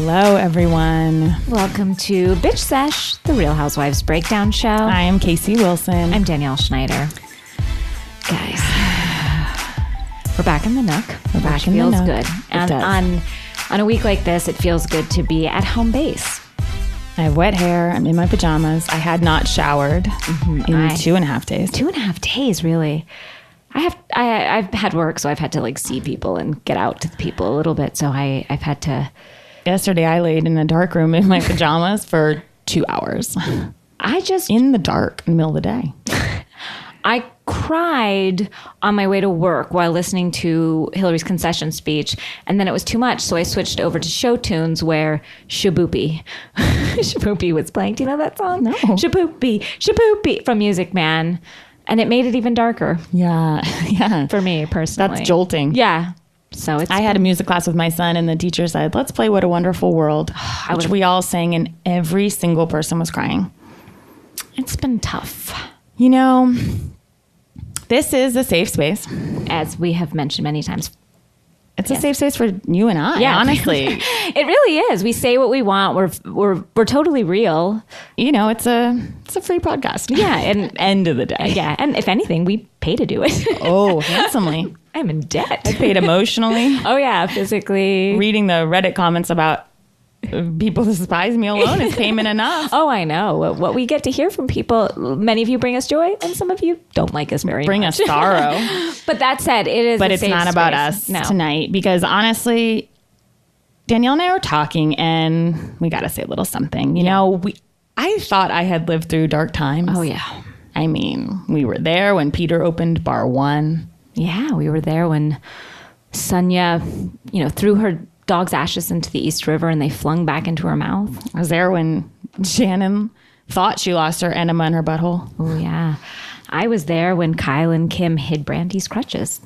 Hello, everyone. Welcome to Bitch Sesh, the Real Housewives Breakdown Show. I am Casey Wilson. I'm Danielle Schneider. Guys, we're back in the nook. We're back in the nook. nook. Feels good. And on a week like this, it feels good to be at home base. I have wet hair. I'm in my pajamas. I had not showered in 2.5 days. 2.5 days, really. I've had work, so I've had to like see people and get out to the people a little bit. So I've had to. Yesterday, I laid in a dark room in my pajamas for 2 hours. In the dark, in the middle of the day. I cried on my way to work while listening to Hillary's concession speech, and then it was too much, so I switched over to show tunes where Shaboopy was playing. Do you know that song? No. Shaboopy from Music Man. And it made it even darker. Yeah. For me, personally. That's jolting. Yeah. So I had a music class with my son, and the teacher said, "Let's play What a Wonderful World," which we all sang, and every single person was crying. It's been tough. You know, this is a safe space. As we have mentioned many times. It's a safe space for you and I, honestly. It really is. We say what we want. We're totally real. You know, it's a free podcast. Yeah. And end of the day. Yeah. And if anything, we pay to do it. Oh, handsomely. I'm in debt. I paid emotionally. Oh, yeah. Physically. Reading the Reddit comments about people despise me alone is payment enough. Oh, I know. What we get to hear from people, many of you bring us joy, and some of you don't like us very much. Bring us sorrow. But that said, it is. But it's not about us tonight, because honestly, Danielle and I were talking, and we got to say a little something. You know, I thought I had lived through dark times. Oh, yeah. I mean, we were there when Peter opened Bar 1. Yeah, we were there when Sonia, threw her dog's ashes into the East River and they flung back into her mouth. I was there when Shannon thought she lost her enema in her butthole. Oh, yeah. I was there when Kyle and Kim hid Brandy's crutches.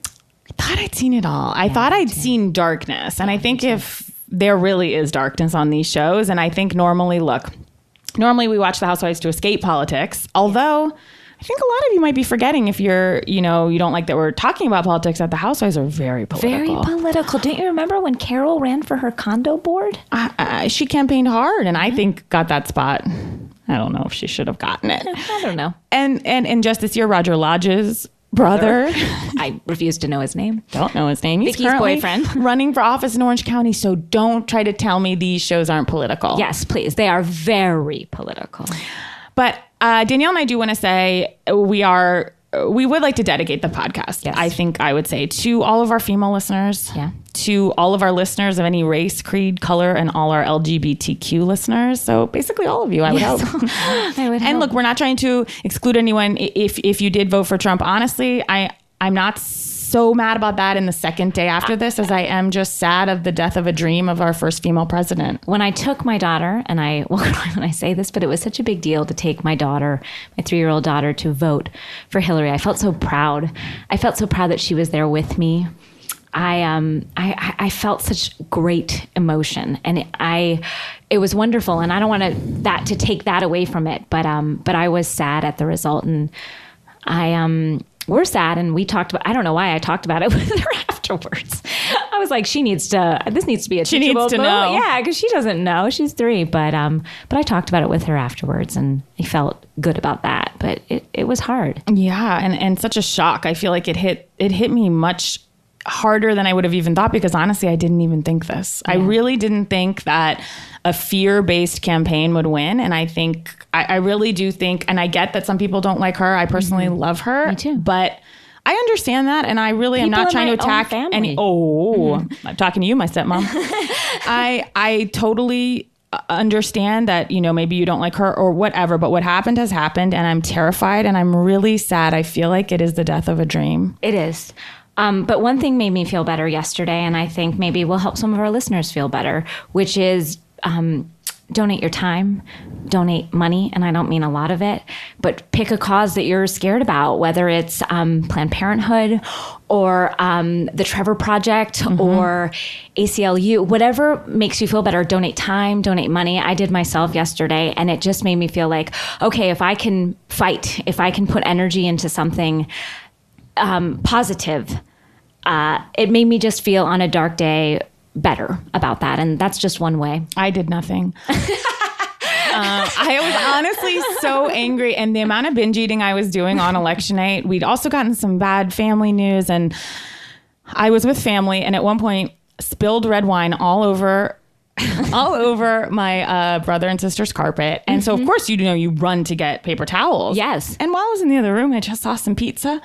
I thought I'd seen it all. I thought I'd seen darkness. And I think if there really is darkness on these shows, and I think normally we watch The Housewives to escape politics, although I think a lot of you might be forgetting, if you're, you don't like that we're talking about politics, that the Housewives are very political. Very political. Don't you remember when Carol ran for her condo board? She campaigned hard, and I think got that spot. I don't know if she should have gotten it. I don't know. And just this year, Roger Lodge's brother. I refuse to know his name. Don't know his name. He's Vicky's boyfriend. Running for office in Orange County. So don't try to tell me these shows aren't political. Yes, please. They are very political. But Danielle and I do want to say we would like to dedicate the podcast, yes. I think I would say, to all of our female listeners, to all of our listeners of any race, creed, color, and all our LGBTQ listeners. So basically all of you, I would hope. And look, we're not trying to exclude anyone if you did vote for Trump. Honestly, I'm not so mad about that in the second day after this as I am just sad of the death of a dream of our first female president. When I took my daughter, and when I say this, but it was such a big deal to take my daughter, my 3-year-old daughter, to vote for Hillary. I felt so proud. I felt so proud that she was there with me. I felt such great emotion, and it was wonderful. And I don't want that to take that away from it, but I was sad at the result, and we're sad, and we talked about. I don't know why I talked about it with her afterwards. I was like, this needs to be a she needs to know, yeah, because she doesn't know. She's 3, but I talked about it with her afterwards, and I felt good about that. But it was hard. Yeah, and such a shock. I feel like it hit me much harder than I would have even thought, because honestly, I didn't even think this. Yeah. I really didn't think that a fear-based campaign would win. And I think, I really do think, and I get that some people don't like her. I personally love her. Me too. But I understand that. And I really am not trying to attack any. I'm talking to you, my stepmom. I totally understand that, maybe you don't like her or whatever, but what happened has happened, and I'm terrified, and I'm really sad. I feel like it is the death of a dream. It is. But one thing made me feel better yesterday, and I think maybe will help some of our listeners feel better, which is donate your time, donate money, and I don't mean a lot of it, but pick a cause that you're scared about, whether it's Planned Parenthood or the Trevor Project or ACLU, whatever makes you feel better. Donate time, donate money. I did myself yesterday, and it just made me feel like, okay, if I can fight, if I can put energy into something positive, it made me just feel on a dark day better about that. And that's just one way. I did nothing. I was honestly so angry. And the amount of binge eating I was doing on election night, we'd also gotten some bad family news. And I was with family and at one point spilled red wine all over my brother and sister's carpet. And so, of course, you run to get paper towels. Yes. And while I was in the other room, I just saw some pizza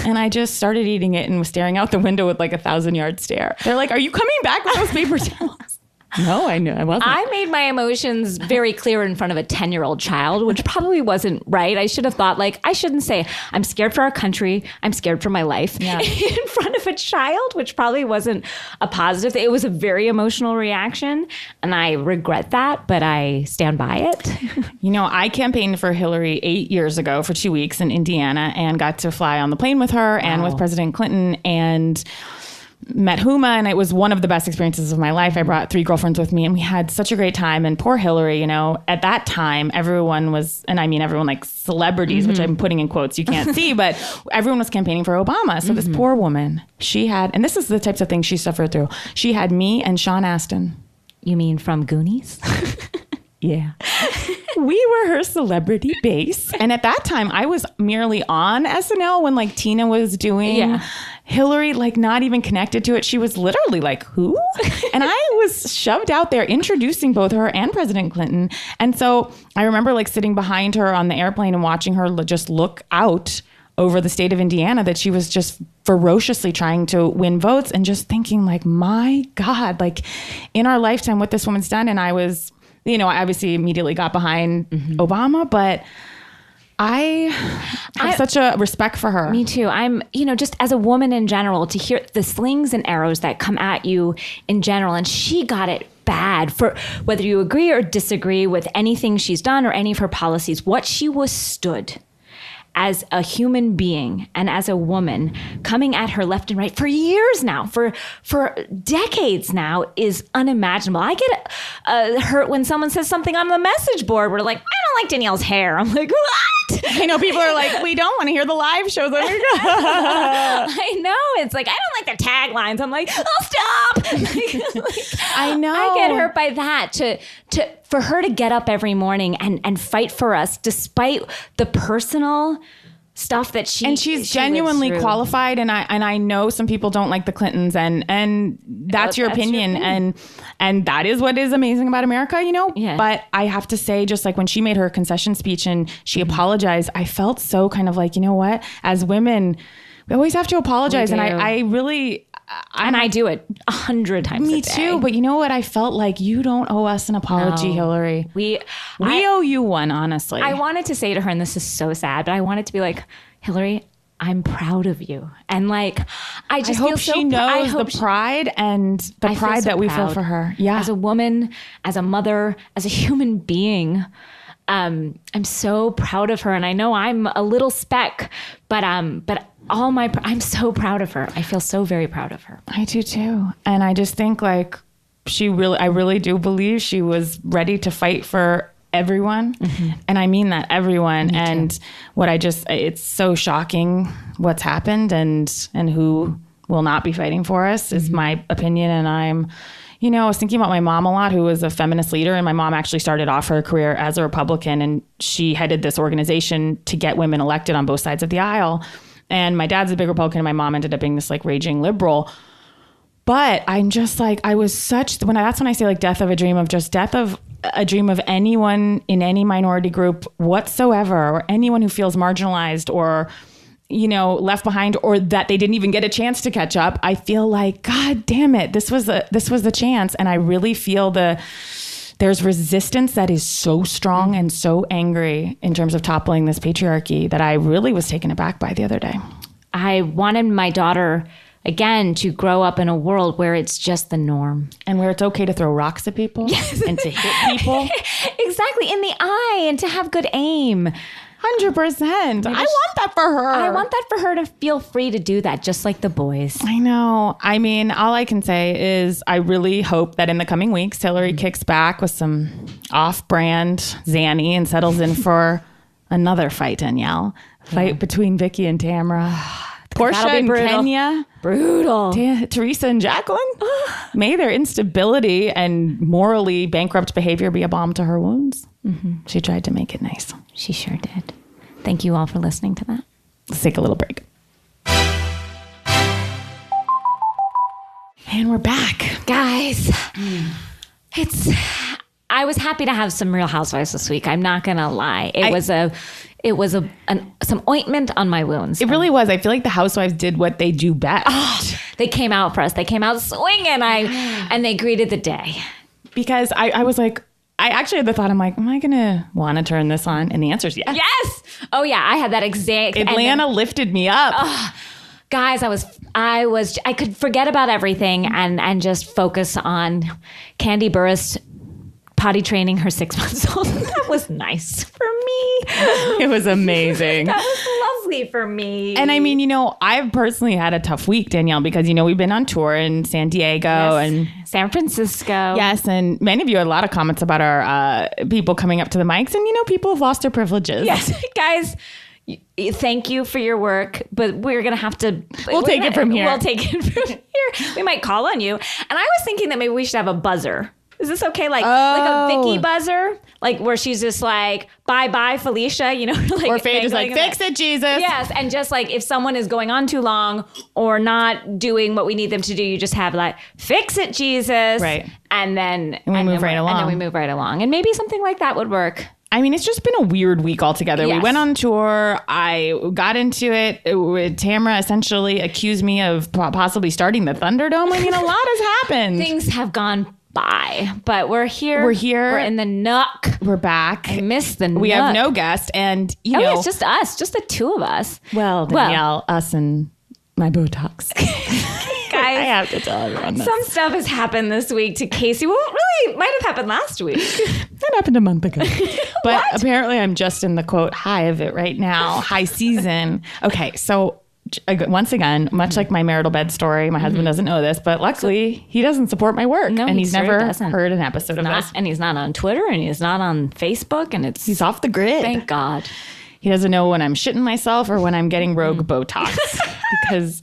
and I just started eating it and was staring out the window with like 1,000-yard stare. They're like, are you coming back with those paper towels? No, I knew I wasn't. I made my emotions very clear in front of a 10-year-old child, which probably wasn't right. I should have thought, I shouldn't say, I'm scared for our country. I'm scared for my life in front of a child, which probably wasn't a positive thing. It was a very emotional reaction, and I regret that, but I stand by it. I campaigned for Hillary 8 years ago for 2 weeks in Indiana and got to fly on the plane with her and with President Clinton and met Huma, and it was one of the best experiences of my life. I brought 3 girlfriends with me and we had such a great time. And poor Hillary, at that time, everyone was, and I mean everyone like celebrities, which I'm putting in quotes you can't see, but everyone was campaigning for Obama. So this poor woman, she had, and this is the types of things she suffered through. She had me and Sean Astin. You mean from Goonies? Yeah. We were her celebrity base. And at that time, I was merely on SNL when like Tina was doing Hillary, like not even connected to it. She was literally like, who? And I was shoved out there introducing both her and President Clinton. And so I remember like sitting behind her on the airplane and watching her just look out over the state of Indiana, that she was just ferociously trying to win votes and just thinking like, my God, like in our lifetime, what this woman's done. And I was, I obviously immediately got behind Obama, but I have such a respect for her. Me too. I'm, just as a woman in general, to hear the slings and arrows that come at you in general. And she got it bad for whether you agree or disagree with anything she's done or any of her policies. What she withstood as a human being and as a woman coming at her left and right for years now, for decades now, is unimaginable. I get hurt when someone says something on the message board where like, I don't like Danielle's hair. I'm like, what? I know people are like, we don't want to hear the live shows. I know. It's like, I don't like the taglines. I'm like, oh, stop. I know. I get hurt by that. For her to get up every morning and fight for us despite the personal stuff that she's genuinely qualified, and I know some people don't like the Clintons, and that's your opinion. And that is what is amazing about America, Yeah. But I have to say, just like when she made her concession speech and she apologized, I felt so kind of like, you know what, as women, we always have to apologize, and I really. And I do it 100 times a day. Me too. But you know what? I felt like you don't owe us an apology, Hillary. We owe you one, honestly. I wanted to say to her, and this is so sad, but I wanted to be like, Hillary, I'm proud of you. And like, I hope she knows the pride and the pride that we feel for her. Yeah. As a woman, as a mother, as a human being, I'm so proud of her. And I know I'm a little speck, but I'm so proud of her. I feel so very proud of her. I do too. And I just think like I really do believe she was ready to fight for everyone. And I mean that, everyone. Me and too. It's so shocking what's happened and who will not be fighting for us is my opinion. And I was thinking about my mom a lot, who was a feminist leader. And my mom actually started off her career as a Republican, and she headed this organization to get women elected on both sides of the aisle. And my dad's a big Republican, and my mom ended up being this like raging liberal. But I'm just like, that's when I say like death of a dream of anyone in any minority group whatsoever, or anyone who feels marginalized or, left behind, or that they didn't even get a chance to catch up. I feel like, God damn it, this was the chance. And I really feel there's resistance that is so strong and so angry in terms of toppling this patriarchy that I really was taken aback by the other day. I wanted my daughter, again, to grow up in a world where it's just the norm. And where it's okay to throw rocks at people and to hit people. Exactly, in the eye, and to have good aim. 100%. I want that for her. I want that for her to feel free to do that, just like the boys. I know. I mean, all I can say is I really hope that in the coming weeks, Hillary kicks back with some off-brand Zanny and settles in for another fight, Danielle. Fight between Vicky and Tamara. Portia and Kenya. Brutal. Teresa and Jacqueline. May their instability and morally bankrupt behavior be a balm to her wounds. Mm-hmm. She tried to make it nice. She sure did. Thank you all for listening to that. Let's take a little break. And we're back. Guys, I was happy to have some Real Housewives this week. I'm not going to lie. It was some ointment on my wounds. It really was. I feel like the Housewives did what they do best. Oh, they came out for us. They came out swinging. And they greeted the day. Because I was like, I actually had the thought, I'm like, am I going to want to turn this on? And the answer is yes. Yes. Oh, yeah. I had that exact. Atlanta lifted me up. Guys, I could forget about everything and just focus on Candy Burris potty training her 6 months old. That was nice for me. It was amazing. That was lovely for me. And I mean, I've personally had a tough week, Danielle, because, we've been on tour in San Diego and San Francisco. Yes. And many of you had a lot of comments about our people coming up to the mics, and, people have lost their privileges. Yes. Guys, thank you for your work, but we're going to have to... We'll take it from here. We'll take it from here. We might call on you. And I was thinking that maybe we should have a buzzer. Is this okay? Like a Vicky buzzer? Like where she's just like, bye, Felicia, or Phaedra's like, fix it, Jesus. Yes. And just like if someone is going on too long or not doing what we need them to do, you just have like, fix it, Jesus. Right. And then we move right along. And then we move right along. And maybe something like that would work. I mean, it's just been a weird week altogether. Yes. We went on tour. I got into it. Tamara essentially accused me of possibly starting the Thunderdome. I mean, a lot has happened. Things have gone by, but we're here. We're in the nook. We're back. I miss the nook. We have no guest, and it's just us, just the two of us. Well, Danielle, us and my Botox. Guys, I have to tell everyone this. Some stuff has happened this week to Casey. Well, really, might have happened last week. That happened a month ago. But apparently I'm just in the, quote, high of it right now. High season. Okay, so once again, much like my marital bed story, my husband doesn't know this, but luckily he doesn't support my work. No, and he's never heard an episode of this. And he's not on Twitter, and he's not on Facebook, and he's off the grid. Thank God. He doesn't know when I'm shitting myself or when I'm getting rogue Botox. Because,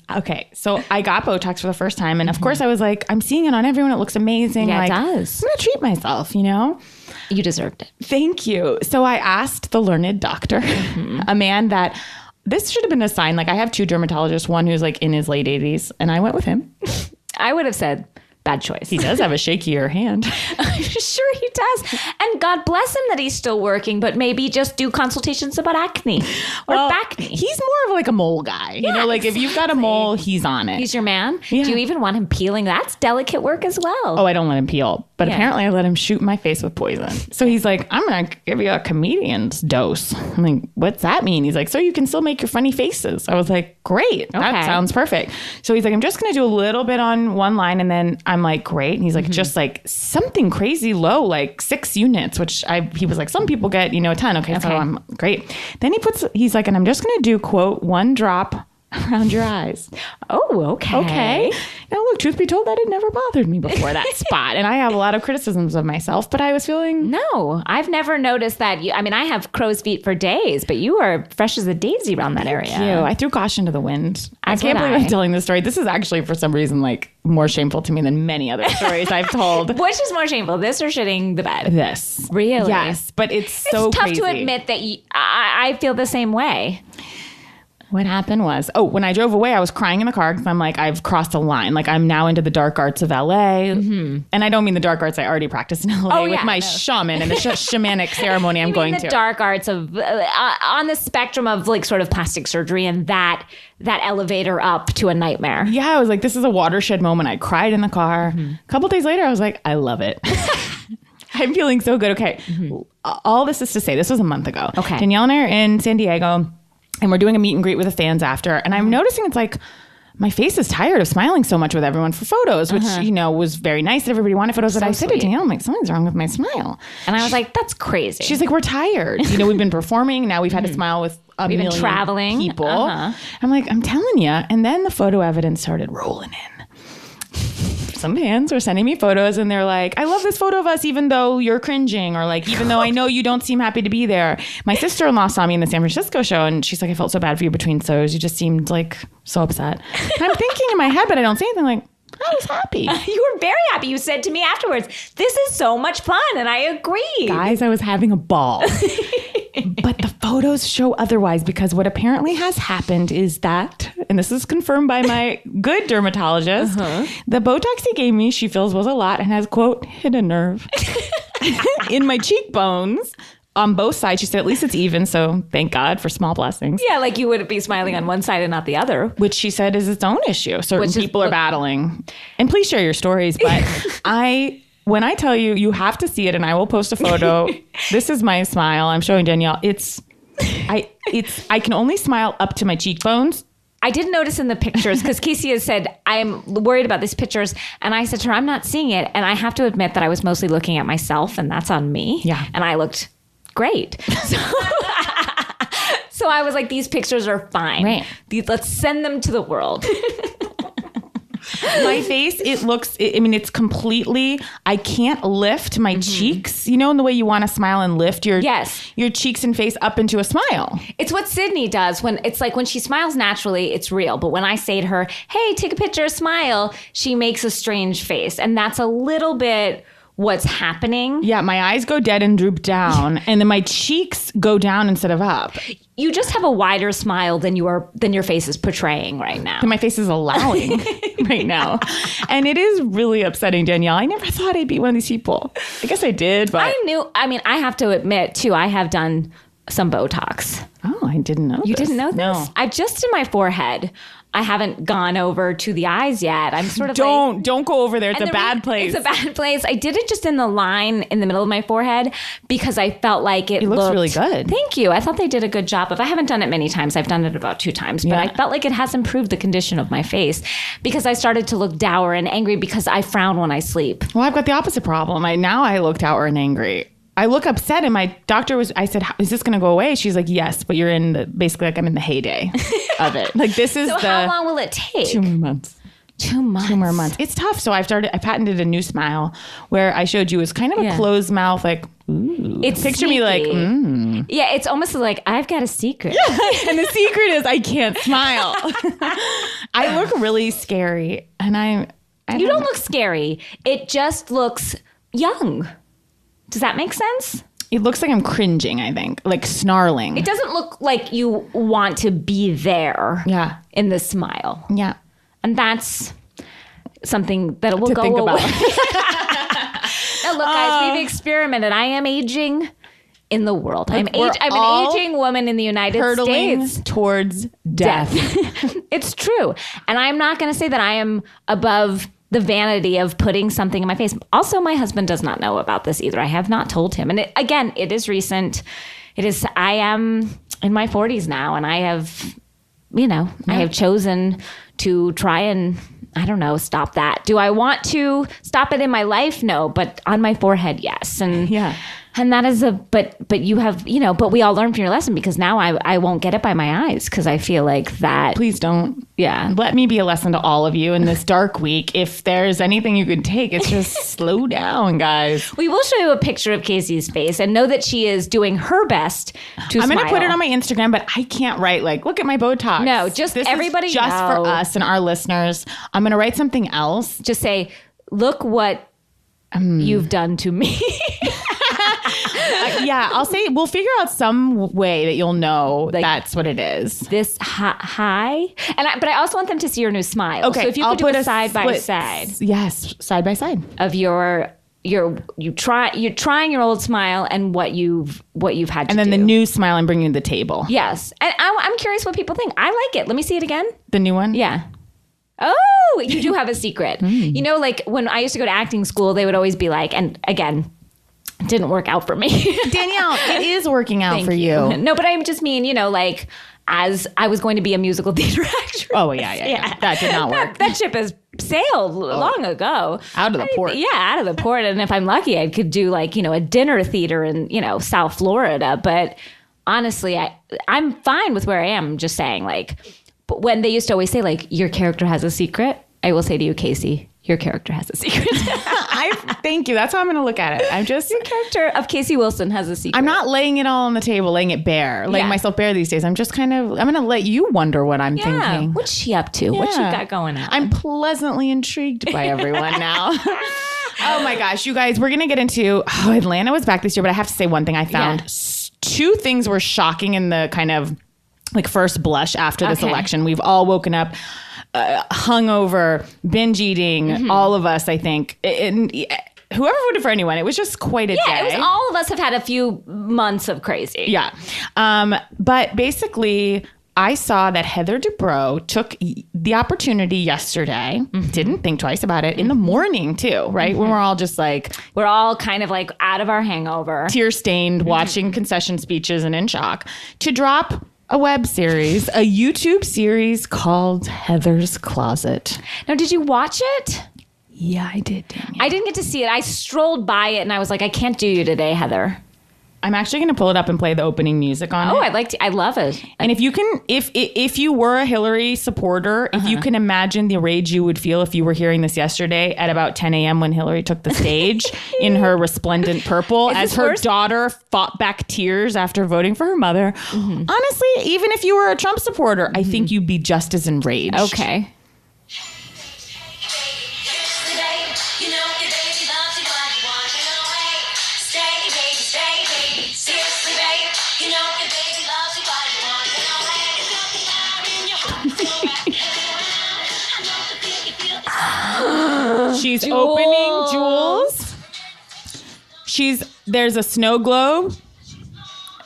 so I got Botox for the first time. And of course I was like, I'm seeing it on everyone. It looks amazing. Yeah, like, it does. I'm going to treat myself, You deserved it. Thank you. So I asked the learned doctor, a man that... This should have been a sign. Like, I have two dermatologists, one who's like in his late 80s, and I went with him. I would have said, bad choice. He does have a shakier hand. Sure he does. And God bless him that he's still working, but maybe just do consultations about acne or back knee. He's more of like a mole guy. Yeah, like if you've got a mole, he's on it. He's your man? Yeah. Do you even want him peeling? That's delicate work as well. Oh, I don't let him peel. But apparently I let him shoot my face with poison. So he's like, I'm going to give you a comedian's dose. I'm like, what's that mean? He's like, so you can still make your funny faces. I was like, great. That sounds perfect. So he's like, I'm just going to do a little bit on one line. And then I'm like, great. And he's like, just like something crazy low, like 6 units, which he was like, some people get, a ton. Okay. So I'm great. Then he's like, and I'm just going to do, quote, 1 drop around your eyes. Oh, okay. Now, look, truth be told, that had never bothered me before, that spot. And I have a lot of criticisms of myself, but I was feeling... No, I've never noticed that. I have crow's feet for days, but you are fresh as a daisy around that area. Thank you. I threw caution to the wind. I can't believe I'm telling this story. This is actually, for some reason, like more shameful to me than many other stories I've told. Which is more shameful, this or shitting the bed? This. Really? Yes, but it's so tough crazy. to admit that I feel the same way. What happened was, when I drove away, I was crying in the car because I'm like, I've crossed a line. Like, I'm now into the dark arts of LA. Mm-hmm. And I don't mean the dark arts I already practiced in LA with my shaman and the shamanic ceremony I'm going to. The dark arts of, on the spectrum of like sort of plastic surgery and that elevator up to a nightmare. Yeah, I was like, this is a watershed moment. I cried in the car. Mm-hmm. A couple days later, I was like, I love it. I'm feeling so good. Okay. Mm-hmm. All this is to say, this was a month ago. Okay. Danielle and I are in San Diego. And we're doing a meet and greet with the fans after. And I'm noticing it's like, my face is tired of smiling so much with everyone for photos, which, was very nice that everybody wanted photos. But I said to Danielle, I'm like, something's wrong with my smile. And I was like, that's crazy. She's like, we're tired. We've been performing. Now we've had to smile with we've been traveling people. I'm like, I'm telling you. And then the photo evidence started rolling in. some fans were sending me photos and they're like, I love this photo of us even though you're cringing, or like, even though I know you don't seem happy to be there. My sister-in-law saw me in the San Francisco show and she's like, I felt so bad for you between shows. You just seemed like so upset. And I'm thinking in my head, but I don't say anything, like, I was happy. You were very happy. You said to me afterwards, this is so much fun. And I agree. Guys, I was having a ball. But the photos show otherwise, because what apparently has happened is that, and this is confirmed by my good dermatologist, the Botox he gave me, she feels was a lot and has, quote, hit a nerve in my cheekbones. On both sides, she said, at least it's even. So thank God for small blessings. Yeah, like you would be smiling on one side and not the other. Which she said is its own issue. Certain people are battling. And please share your stories. But when I tell you, you have to see it, and I will post a photo. This is my smile. I'm showing Danielle. I can only smile up to my cheekbones. I did notice in the pictures, because Casey has said, I'm worried about these pictures. And I said to her, I'm not seeing it. And I have to admit that I was mostly looking at myself, and that's on me. Yeah. And I looked great. So I was like, these pictures are fine. Right. Let's send them to the world. My face, it's completely, I can't lift my cheeks, you know, in the way you want to smile and lift your cheeks and face up into a smile. It's what Sydney does when it's like, when she smiles naturally, it's real. But when I say to her, hey, take a picture, smile, she makes a strange face. And that's a little bit what's happening. Yeah, my eyes go dead and droop down, and then my cheeks go down instead of up. You just have a wider smile than your face is portraying right now. And my face is allowing right now. And it is really upsetting, Danielle. I never thought I'd be one of these people. I guess I did, but I have to admit too, I have done some Botox. Oh, I didn't know. You didn't know this? No. I just in my forehead. I haven't gone over to the eyes yet. I'm sort of don't go over there. It's a bad place. It's a bad place. I did it just in the line in the middle of my forehead because I felt like it looks really good. Thank you. I thought they did a good job. I haven't done it many times. I've done it about 2 times, but I felt like it has improved the condition of my face because I started to look dour and angry because I frown when I sleep. Well, I've got the opposite problem. Now I look dour and angry. I look upset, and my doctor I said, is this going to go away? She's like, yes, but you're basically like I'm in the heyday of it. Like this is so how long will it take? 2 more months. 2 months. 2 more months. It's tough. So I patented a new smile where I showed you. It's kind of a closed mouth, like, ooh. It's picture sneaky. Me like, Yeah, it's almost like I've got a secret. Yeah. And the secret is I can't smile. I look really scary. And you don't look scary. It just looks young. Does that make sense? It looks like I'm cringing, I think, like snarling. It doesn't look like you want to be there in the smile. Yeah. And that's something that will go think away. About. Now, look, guys, we've experimented. I am aging in the world. I'm an aging woman in the United States. Towards death. It's true. And I'm not going to say that I am above the vanity of putting something in my face. Also, my husband does not know about this either. I have not told him. And it is recent. I am in my 40s now, and I have, I have chosen to try and, stop that. Do I want to stop it in my life? No, but on my forehead, yes. And and that is but you have, but we all learn from your lesson, because now I won't get it by my eyes, because I feel like that. Please don't. Yeah. Let me be a lesson to all of you in this dark week. If there's anything you can take, it's just slow down, guys. We will show you a picture of Casey's face and know that she is doing her best to I'm smile. going to put it on my Instagram, but I can't write look at my Botox. No, just this everybody is just know. For us and our listeners. I'm going to write something else. Just say, look what you've done to me. I'll say we'll figure out some way that you'll know that's what it is. This high, but I also want them to see your new smile. Okay, so if you could do a side by side. Yes, side by side of you're trying your old smile and what you've had to do. And then the new smile I'm bringing to the table. Yes, and I'm curious what people think. I like it. Let me see it again. The new one. Yeah. Oh, you do have a secret. Like when I used to go to acting school, they would always be like, and again, it didn't work out for me. Danielle, it is working out for you. No, but I just mean, as I was going to be a musical theater actress. Oh, yeah. That did not work. That ship has sailed long ago. Out of the port. Yeah, out of the port. And if I'm lucky, I could do a dinner theater in, South Florida. But honestly, I'm fine with where I am. Just saying, but when they used to always say, your character has a secret, I will say to you, Casey, Your character has a secret. Thank you. That's how I'm going to look at it. Your character of Casey Wilson has a secret. I'm not laying it all on the table, laying it bare, laying myself bare these days. I'm just I'm going to let you wonder what I'm thinking. What's she up to? What's she got going on? I'm pleasantly intrigued by everyone now. Oh my gosh, you guys, we're going to get into, Atlanta was back this year, but I have to say one thing I found. Two things were shocking in the kind of like first blush after this election. We've all woken up hungover, binge eating, all of us, I think. And whoever voted for anyone, it was just quite a day. Yeah, it was all of us have had a few months of crazy. Yeah. But basically, I saw that Heather Dubrow took the opportunity yesterday, didn't think twice about it, in the morning too, right? When we're all just like... We're all kind of like out of our hangover. Tear-stained, watching concession speeches and in shock, to drop a web series, a YouTube series called Heather's Closet. Now, did you watch it? Yeah, I did, Danielle. I didn't get to see it. I strolled by it and I was like, I can't do you today, Heather. I'm actually going to pull it up and play the opening music on it. Oh, I'd like to. I love it. And if you can, if you were a Hillary supporter, if you can imagine the rage you would feel if you were hearing this yesterday at about 10 a.m. when Hillary took the stage in her resplendent purple as her daughter fought back tears after voting for her mother. Honestly, even if you were a Trump supporter, I think you'd be just as enraged. Okay. She's opening Jules. There's a snow globe.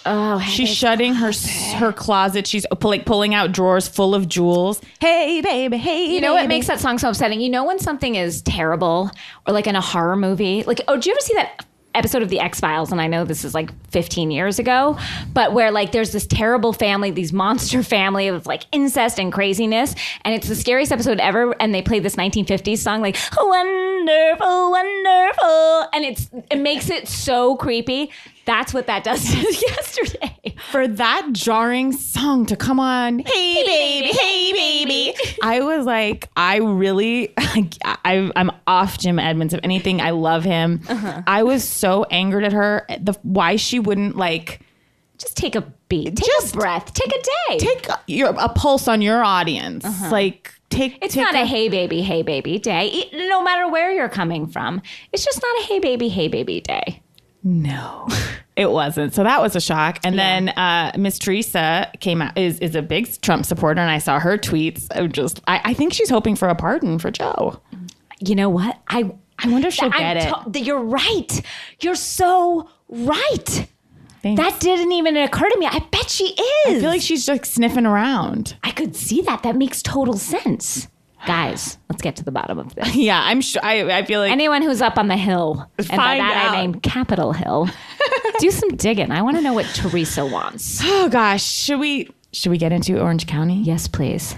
Oh, she's shutting her closet. She's like pulling out drawers full of jewels. Hey, baby, hey, you know what makes that song so upsetting? You know when something is terrible or like in a horror movie? Like, did you ever see that episode of The X-Files? And I know this is like 15 years ago, but where like there's this terrible family, these monster family of like incest and craziness, and it's the scariest episode ever, and they play this 1950s song like wonderful, wonderful, and it makes it so creepy. That's what that does to us yesterday. For that jarring song to come on, hey baby, hey baby, I was like, I'm off Jim Edmonds. If anything, I love him. I was so angered at her. Why she wouldn't like just take a beat, take a breath, take a day, take a pulse on your audience, like. It's not a hey baby day. No matter where you're coming from, it's just not a hey baby day. No, it wasn't. So that was a shock. And then Miss Teresa came out, is a big Trump supporter, and I saw her tweets. I think she's hoping for a pardon for Joe. You know what? I wonder if she'll get it. You're right. You're so right. Thanks. That didn't even occur to me. I bet she is. I feel like she's just sniffing around. I could see that. That makes total sense. Guys, let's get to the bottom of this. Yeah, I'm sure. I feel like anyone who's up on the hill, and by that I mean Capitol Hill, do some digging. I want to know what Teresa wants. Oh gosh, should we get into Orange County? Yes, please.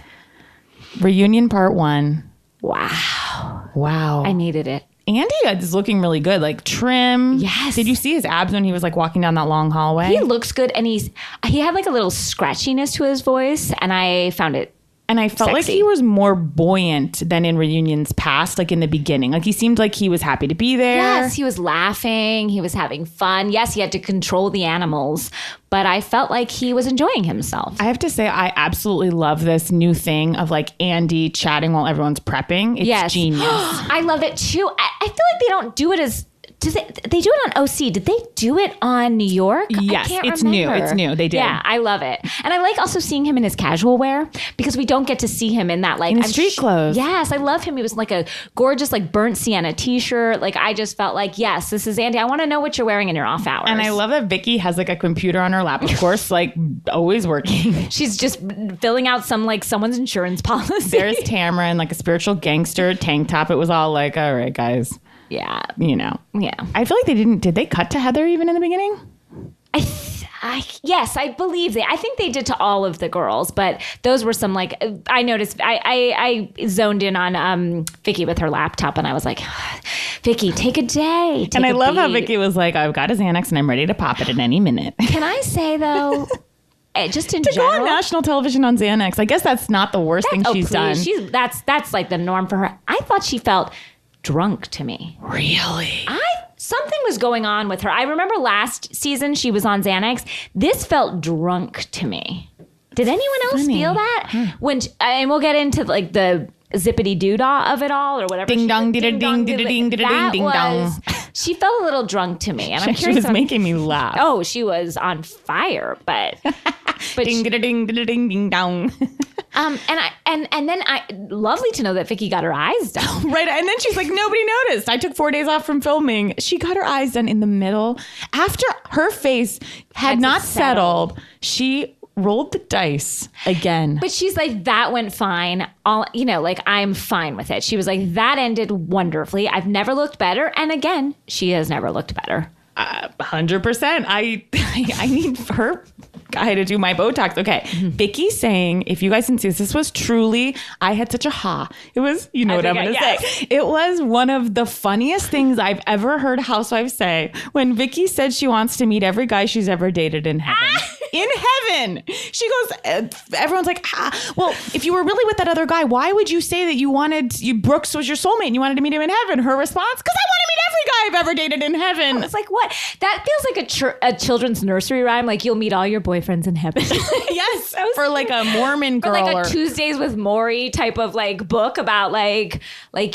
Reunion Part 1. Wow. I needed it. Andy is looking really good, like trim. Yes. Did you see his abs when he was like walking down that long hallway? He looks good, and he had like a little scratchiness to his voice, and I found it. And I felt like he was more buoyant than in reunions past, like in the beginning. Like he seemed like he was happy to be there. Yes, he was laughing. He was having fun. Yes, he had to control the animals, but I felt like he was enjoying himself. I have to say, I absolutely love this new thing of like Andy chatting while everyone's prepping. It's genius. I love it too. I feel like they don't do it as... They do it on OC. Did they do it on New York? Yes, it's new. It's new. They did. Yeah, I love it. And I like also seeing him in his casual wear because we don't get to see him in that like in street clothes. Yes, I love him. He was like a gorgeous like burnt sienna t-shirt. Like I just felt like, yes, this is Andy. I want to know what you're wearing in your off hours. And I love that Vicky has like a computer on her lap, of course, like always working. She's just filling out someone's insurance policy. There's Tamara in like a spiritual gangster tank top. It was all like, all right, guys. Yeah. You know. Yeah. I feel like did they cut to Heather even in the beginning? Yes, I believe I think they did to all of the girls, but those were some like, I noticed, I zoned in on Vicky with her laptop and I was like, Vicky, take a day. And I love how Vicky was like, I've got a Xanax and I'm ready to pop it at any minute. Can I say though, just in general, to go on national television on Xanax, I guess that's not the worst thing she's done. That's like the norm for her. I thought she felt drunk to me. Really? Something was going on with her. I remember last season she was on Xanax. This felt drunk to me. Did anyone else feel that? And we'll get into like the zippity doodah of it all or whatever. Ding dong, ding ding, ding ding, ding dong. She felt a little drunk to me, and I'm curious. She was making me laugh. Oh, she was on fire, but ding ding, ding ding, ding dong. And then lovely to know that Vicky got her eyes done. Right. And then she's like, nobody noticed. I took 4 days off from filming. She got her eyes done in the middle. After her face had not settled, she rolled the dice again. But she's like, that went fine. I'm fine with it. She was like, that ended wonderfully. I've never looked better. And again, she has never looked better. 100%. I need her guy to do my Botox. Okay. Vicky saying, if you guys can see this was truly, I had such a ha. It was, you know what I'm going to say. It was one of the funniest things I've ever heard housewives say when Vicky said she wants to meet every guy she's ever dated in heaven. In heaven. She goes, everyone's like, well, if you were really with that other guy, why would you say that Brooks was your soulmate and you wanted to meet him in heaven? Her response, because I want to meet every guy I've ever dated in heaven. It's like, what? That feels like a children's nursery rhyme. Like, you'll meet all your boyfriends in heaven. Yes. For like a Mormon girl. Or like a Tuesdays with Maury type of like book about like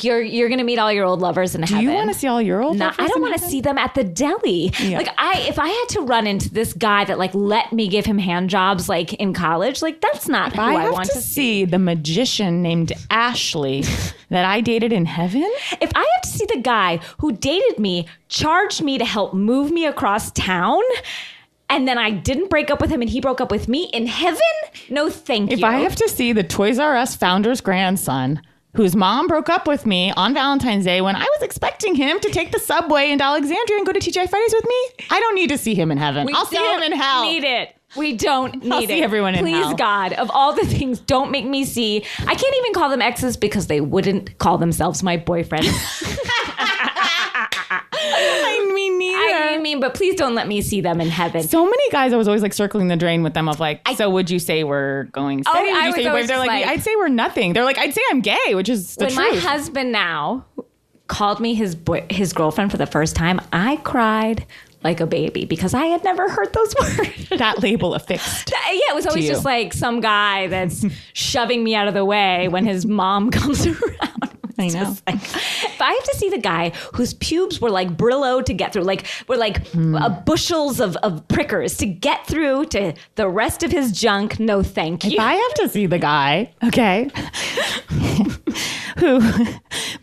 you're going to meet all your old lovers in heaven. Do you want to see all your old lovers? I don't want to see them at the deli. Yeah. Like if I had to run into this guy that like let me give him hand jobs like in college, like that's not who I want to see. The magician named Ashley that I dated in heaven. If I have to see the guy who dated me, charged me to help move me across town, and then I didn't break up with him and he broke up with me in heaven, no thank you. If I have to see the Toys R Us founder's grandson whose mom broke up with me on Valentine's Day when I was expecting him to take the subway into Alexandria and go to TGI Fridays with me, I don't need to see him in heaven. I'll see him in hell. Need it. We don't need I'll see everyone in hell. Please, God, of all the things, don't make me see. I can't even call them exes because they wouldn't call themselves my boyfriend. I mean, but please don't let me see them in heaven. So many guys, I was always like circling the drain with them of like, so would you say we're going steady? They're like, I'd say we're nothing. They're like, I'd say I'm gay, which is the truth. When my husband now called me his girlfriend for the first time, I cried like a baby because I had never heard those words. That label affixed. It was always just like some guy that's shoving me out of the way when his mom comes around. I know. Like, if I have to see the guy whose pubes were like Brillo to get through, bushels of prickers to get through to the rest of his junk, no thank you. If I have to see the guy, okay, who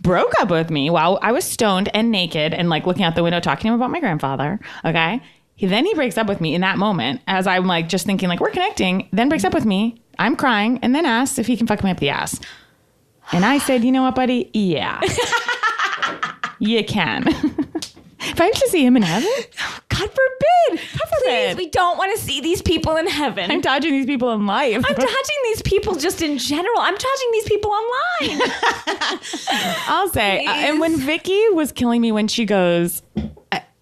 broke up with me while I was stoned and naked and like looking out the window talking to him about my grandfather, okay, then he breaks up with me in that moment as I'm like just thinking like we're connecting, then breaks up with me, I'm crying, and then asks if he can fuck me up the ass. And I said, you know what, buddy? Yeah. You can. If I have to see him in heaven? God forbid. Please, we don't want to see these people in heaven. I'm dodging these people in life. I'm dodging these people just in general. I'm dodging these people online. I'll say. And when Vicky was killing me when she goes...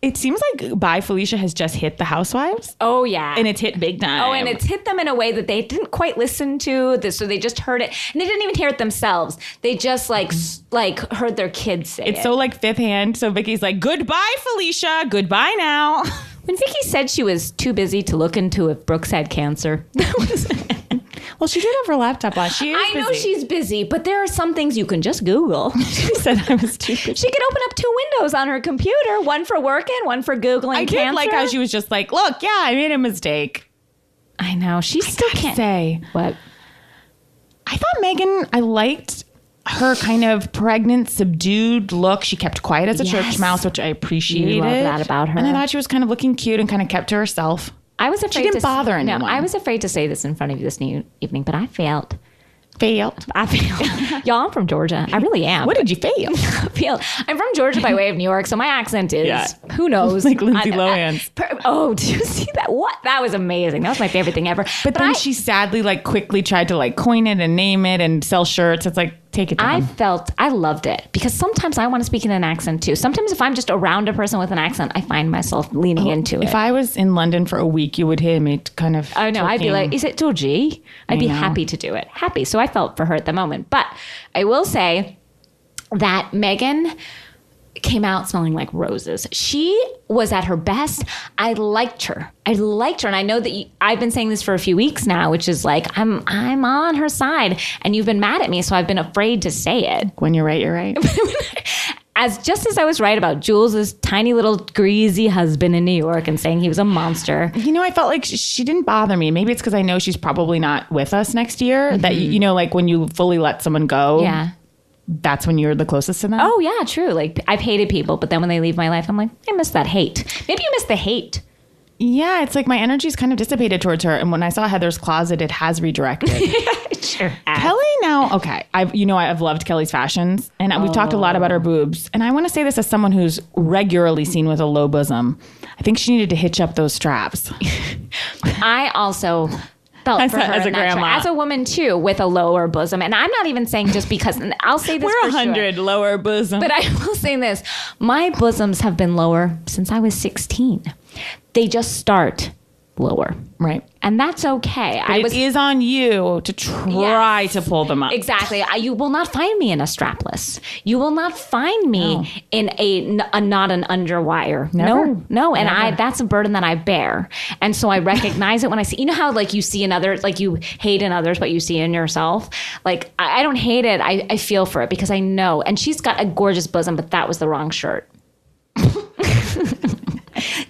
It seems like Bye Felicia has just hit the housewives. Oh, yeah. And it's hit big time. Oh, and it's hit them in a way that they didn't quite listen to. So they just heard it. And they didn't even hear it themselves. They just like heard their kids say it. It's so like fifth hand. So Vicky's like, goodbye, Felicia. Goodbye now. When Vicky said she was too busy to look into if Brooks had cancer, that was... Well, she did have her laptop on. I know she's busy, but there are some things you can just Google. She said I was too busy. She could open up 2 windows on her computer, one for working, one for Googling cancer. I did like how she was just like, look, yeah, I made a mistake. I know. She still can't say. What? I thought Megan, I liked her kind of pregnant, subdued look. She kept quiet as a church mouse, which I appreciated. You love that about her. And I thought she was kind of looking cute and kind of kept to herself. I was afraid she didn't bother anyone. No, I was afraid to say this in front of you this evening, but I failed. I failed. Y'all, I'm from Georgia. I really am. What did you fail? I'm from Georgia by way of New York, so my accent is, who knows? Like Lindsay Lohan's. Did you see that? What? That was amazing. That was my favorite thing ever. But then she sadly quickly tried to coin it and name it and sell shirts. It's like, take it down. I loved it because sometimes I want to speak in an accent too. Sometimes if I'm just around a person with an accent, I find myself leaning into it. If I was in London for a week, you would hear me kind of Oh, no, I'd be like, is it Georgie? I'd be happy to do it. Happy. So I felt for her at the moment. But I will say, that Megan came out smelling like roses. She was at her best. I liked her. And I know that I've been saying this for a few weeks now, which is like, I'm on her side, and you've been mad at me, so I've been afraid to say it. When you're right, you're right. Just as I was right about Jules' tiny little greasy husband in New York and saying he was a monster. I felt like she didn't bother me. Maybe it's because I know she's probably not with us next year. That, like when you fully let someone go. Yeah. That's when you're the closest to them. Oh, yeah, true. Like, I've hated people, but then when they leave my life, I'm like, I miss that hate. Maybe you miss the hate. Yeah, it's like my energy's kind of dissipated towards her. And when I saw Heather's closet, it has redirected. Sure. Kelly now, okay. I've loved Kelly's fashions, and we've talked a lot about her boobs. And I want to say this as someone who's regularly seen with a low bosom. I think she needed to hitch up those straps. I also felt for her as a grandma, as a woman too, with a lower bosom. And I'm not even saying just because. And I'll say this: we're 100 sure, lower bosom. But I will say this: my bosoms have been lower since I was 16. They just start lower, right? And that's okay. It is on you to try to pull them up. Exactly. You will not find me in a strapless. You will not find me in a not an underwire. Never. No. And that's a burden that I bear. And so I recognize it when I see, how like you see in others, like you hate in others, but you see in yourself. Like I don't hate it. I feel for it because I know. And she's got a gorgeous bosom, but that was the wrong shirt.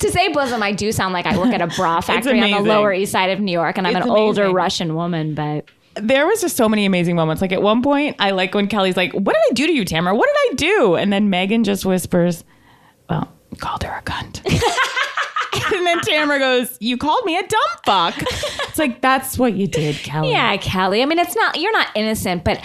To say bosom, I do sound like I work at a bra factory on the Lower East Side of New York, and I'm an older Russian woman, but... There was just so many amazing moments. Like at one point, I like when Kelly's like, what did I do to you, Tamara? What did I do? And then Megan just whispers, well, you called her a cunt. And then Tamara goes, you called me a dumb fuck. It's like, that's what you did, Kelly. Yeah, Kelly. I mean, you're not innocent, but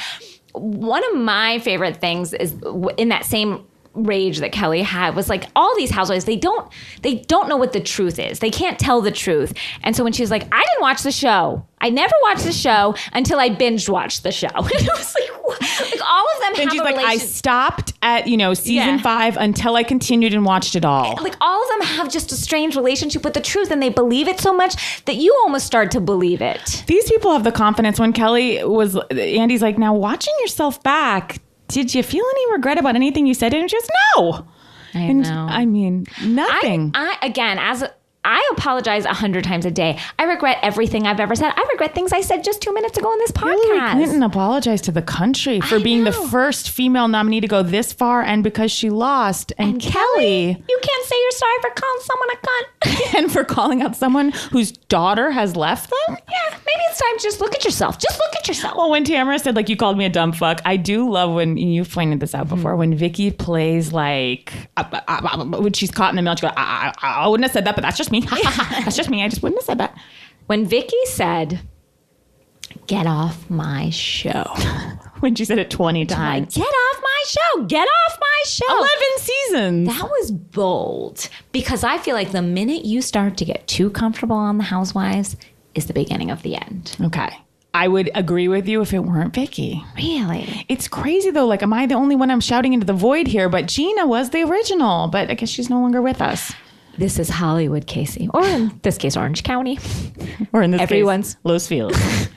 one of my favorite things is in that same rage that Kelly had was like all these housewives, they don't know what the truth is. They can't tell the truth. And so when she was like, I didn't watch the show. I never watched the show until I binge watched the show. And it was like, what? Like all of them have a relationship. I stopped at, season 5 until I continued and watched it all. Like all of them have just a strange relationship with the truth, and they believe it so much that you almost start to believe it. These people have the confidence. When Andy's like, now watching yourself back, did you feel any regret about anything you said? And she goes, no. I know. I mean, nothing. I apologize 100 times a day. I regret everything I've ever said. I regret things I said just 2 minutes ago on this podcast. Hillary Clinton apologized to the country for being the first female nominee to go this far, and because she lost. And Kelly, you can't say you're sorry for calling someone a cunt. And for calling out someone whose daughter has left them? Yeah, maybe it's time to just look at yourself. Just look at yourself. Well, when Tamara said, like, you called me a dumb fuck, I do love when, you've pointed this out before, when Vicky plays like, when she's caught in the middle, she goes, I wouldn't have said that, but that's just me. That's just me. I just wouldn't have said that. When Vicky said, get off my show. When she said it 20 times. Get off my show. Get off my show. 11 seasons. That was bold. Because I feel like the minute you start to get too comfortable on the Housewives is the beginning of the end. Okay. I would agree with you if it weren't Vicky. Really? It's crazy though. Like, am I the only one I'm shouting into the void here? But Gina was the original. But I guess she's no longer with us. This is Hollywood, Casey. Or in this case, Orange County. Or in this case, Los Feliz.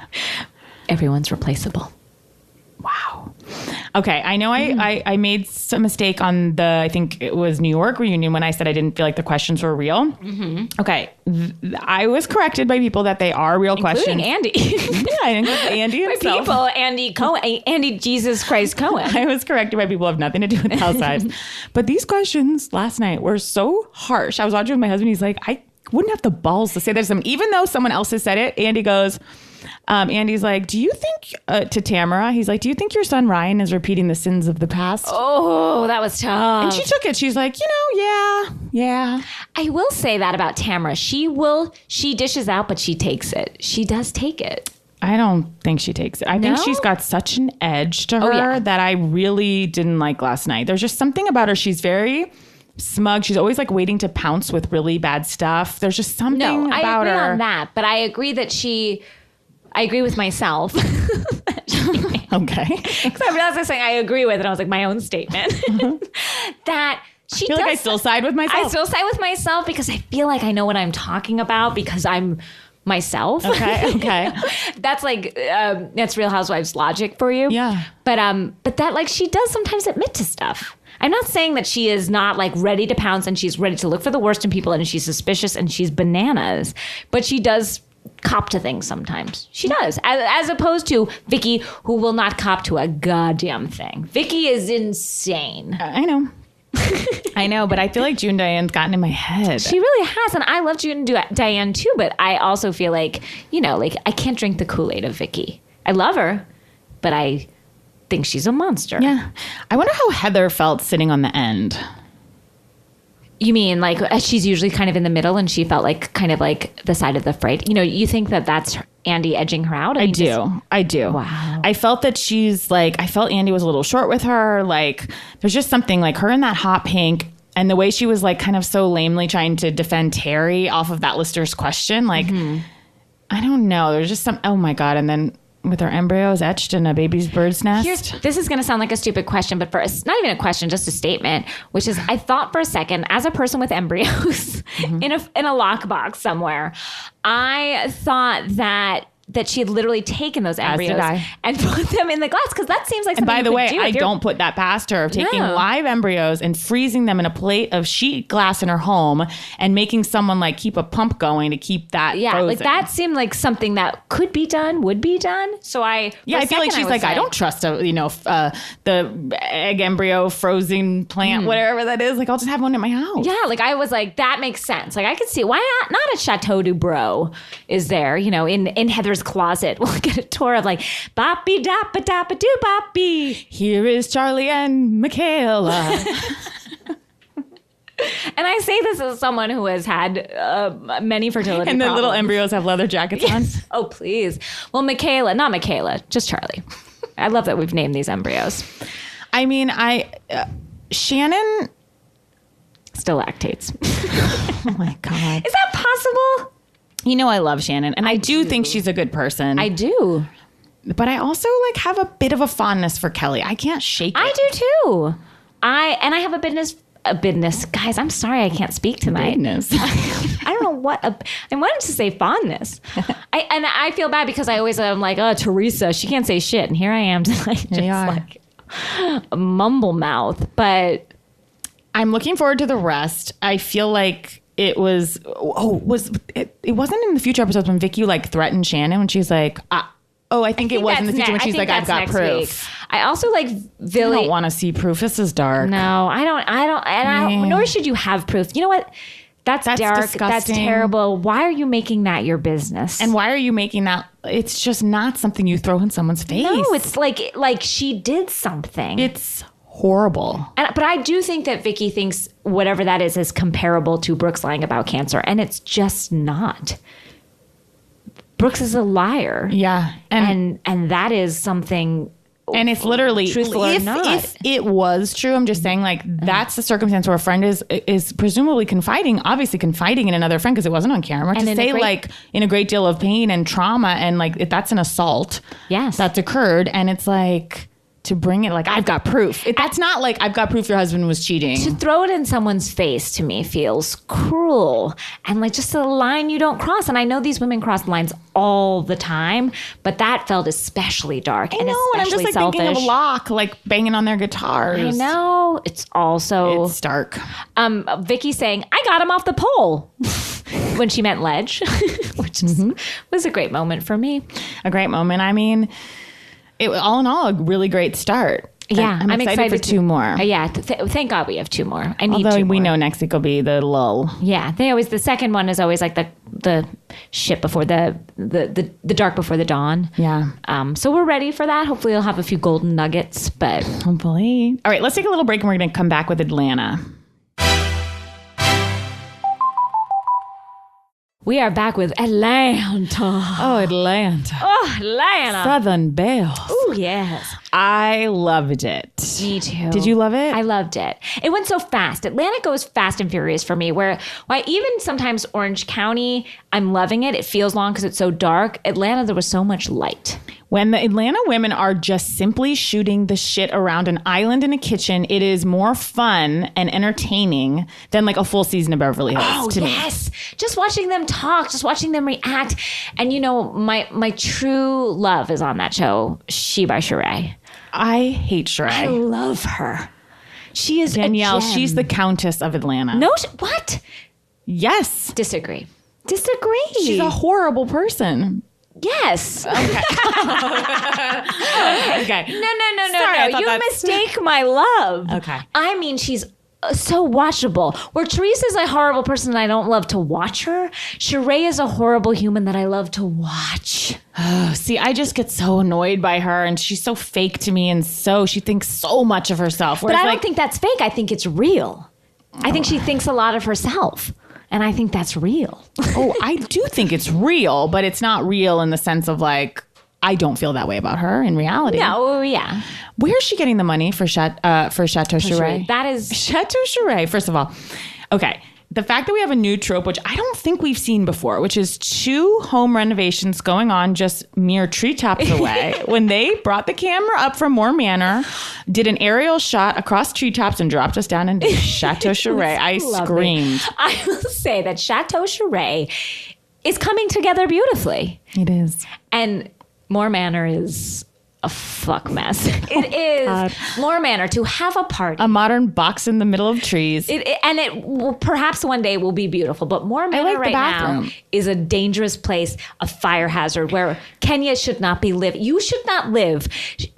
Everyone's replaceable. Wow. Okay, I know I made some mistake on I think it was New York reunion when I said I didn't feel like the questions were real. Mm-hmm. Okay, I was corrected by people that they are real Including questions. Andy. Yeah, I included Andy himself. By people, Andy Cohen, Andy Jesus Christ Cohen. I was corrected by people who have nothing to do with Housewives. But these questions last night were so harsh. I was watching with my husband. He's like, I wouldn't have the balls to say that to someone. Even though someone else has said it, Andy goes... Andy's like, do you think, to Tamara, he's like, do you think your son Ryan is repeating the sins of the past? Oh, that was tough. And she took it. She's like, yeah. I will say that about Tamara. She dishes out, but she takes it. She does take it. I don't think she takes it. I think she's got such an edge to her that I really didn't like last night. There's just something about her. She's very smug. She's always like waiting to pounce with really bad stuff. There's just something about her. I agree on that, but I agree that I agree with myself. Okay. Because I realized I was saying I agree with it. I was like, my own statement. That she I still side with myself. I still side with myself because I feel like I know what I'm talking about because I'm myself. Okay. That's like that's Real Housewives logic for you. Yeah. But that like she does sometimes admit to stuff. I'm not saying that she is not like ready to pounce and she's ready to look for the worst in people and she's suspicious and she's bananas, but she does cop to things sometimes. She does, as opposed to Vicky, who will not cop to a goddamn thing. Vicky is insane. I know. I know, but I feel like June Diane's gotten in my head. She really has, and I love June Diane too, but I also feel like, like I can't drink the Kool-Aid of Vicky. I love her, but I think she's a monster. Yeah. I wonder how Heather felt sitting on the end. You mean like she's usually kind of in the middle and she felt like kind of like the side of the freight? You think that that's Andy edging her out? I do. Wow. I felt that I felt Andy was a little short with her. Like there's just something like her in that hot pink and the way she was like kind of so lamely trying to defend Terry off of that listener's question. Like, I don't know. There's just oh my God. And then with her embryos etched in a baby's bird's nest. This is going to sound like a stupid question, but not even a question, just a statement, which is I thought for a second, as a person with embryos in a lockbox somewhere, I thought that she had literally taken those embryos and put them in the glass, because that seems like something you could do. And by the way, I don't put that past her, of taking live embryos and freezing them in a plate of sheet glass in her home and making someone like keep a pump going to keep that frozen. Like that seemed like something that could be done, would be done. So I feel like she's like, I don't trust the egg embryo frozen plant, whatever that is. Like I'll just have one in my house. Yeah, like I was like, that makes sense. Like I could see why not a Chateau du Bro is there, in Heather's closet. We'll get a tour of like boppy dappa dappa doo boppy. Here is Charlie and Michaela. And I say this as someone who has had many fertility and the problems. Little embryos have leather jackets on. Oh, please. Well, not Michaela, just Charlie. I love that we've named these embryos. I mean, Shannon still lactates. Oh my God. Is that possible? I love Shannon, and I do think she's a good person. I do. But I also have a bit of a fondness for Kelly. I can't shake it. I do too. I have a business. Guys, I'm sorry I can't speak tonight. Business. I don't know what I wanted to say fondness. I feel bad because I always am like, oh, Teresa, she can't say shit. And here I am tonight, just like a mumble mouth. But I'm looking forward to the rest. I feel like it was it wasn't in the future episodes when Vicky threatened Shannon when she's like, I think it was in the future when she's like, I've got proof. Week. I also like Billy. I don't want to see proof. This is dark. No, I don't. Nor should you have proof. You know what? That's dark. Disgusting. That's terrible. Why are you making that your business? And why are you making that? It's just not something you throw in someone's face. No, it's like she did something. It's horrible. But I do think that Vicky thinks whatever that is comparable to Brooks lying about cancer, and it's just not. Brooks is a liar. Yeah, and that is something. And it's literally, truthful or not. If it was true, I'm just saying, that's the circumstance where a friend is presumably obviously confiding in another friend because it wasn't on camera. And to say, in a great deal of pain and trauma, and if that's an assault, yes, that's occurred, and it's to bring it I've got proof. That's not I've got proof your husband was cheating. To throw it in someone's face to me feels cruel and just a line you don't cross. And I know these women cross lines all the time, but that felt especially dark. And I'm just thinking of Locke banging on their guitars. I know. It's dark. Vicky saying, I got him off the pole when she meant ledge, which was a great moment for me. A great moment. I mean, all in all, a really great start. Yeah, I'm excited for two more. Yeah, thank God we have two more. Although we know next week will be the lull. Yeah, the second one is always the ship before the dark before the dawn. Yeah. So we're ready for that. Hopefully we'll have a few golden nuggets, but hopefully. All right, let's take a little break and we're going to come back with Atlanta. We are back with Atlanta. Oh, Atlanta. Oh, Atlanta. Southern Bells. Oh, yes. I loved it. Me too. Did you love it? I loved it. It went so fast. Atlanta goes fast and furious for me, why even sometimes Orange County, I'm loving it. It feels long because it's so dark. Atlanta, there was so much light. When the Atlanta women are just simply shooting the shit around an island in a kitchen, it is more fun and entertaining than like a full season of Beverly Hills to me. Yes. Just watching them talk, just watching them react. And my true love is on that show, She by Sheree. I hate Sheree. I love her. She is Danielle, a gem. she's the Countess of Atlanta. No, what? Yes. Disagree. She's a horrible person. Yes. Okay. Okay. No. Sorry, You mistake my love. Okay. I mean, she's so watchable. Where Teresa's a horrible person and I don't love to watch her, Sheree is a horrible human that I love to watch. Oh, see, I just get so annoyed by her, and she's so fake to me, and she thinks so much of herself. But I don't think that's fake. I think it's real. I think she thinks a lot of herself. And I think that's real. Oh, I do think it's real, but it's not real in the sense of like, I don't feel that way about her in reality. No, yeah. Where's she getting the money for Chateau Sheree? That is... Chateau Sheree, first of all. Okay. The fact that we have a new trope, which I don't think we've seen before, which is 2 home renovations going on just mere treetops away. When they brought the camera up from Moore Manor, did an aerial shot across treetops and dropped us down into Chateau Sheree, I screamed. I will say that Chateau Sheree is coming together beautifully. It is. And Moore Manor is a fuck mess. It is God. Moore Manor to have a party. A modern box in the middle of trees. It will, perhaps one day will be beautiful, but Moore Manor right now is a dangerous place, a fire hazard where Kenya should not be living. You should not live.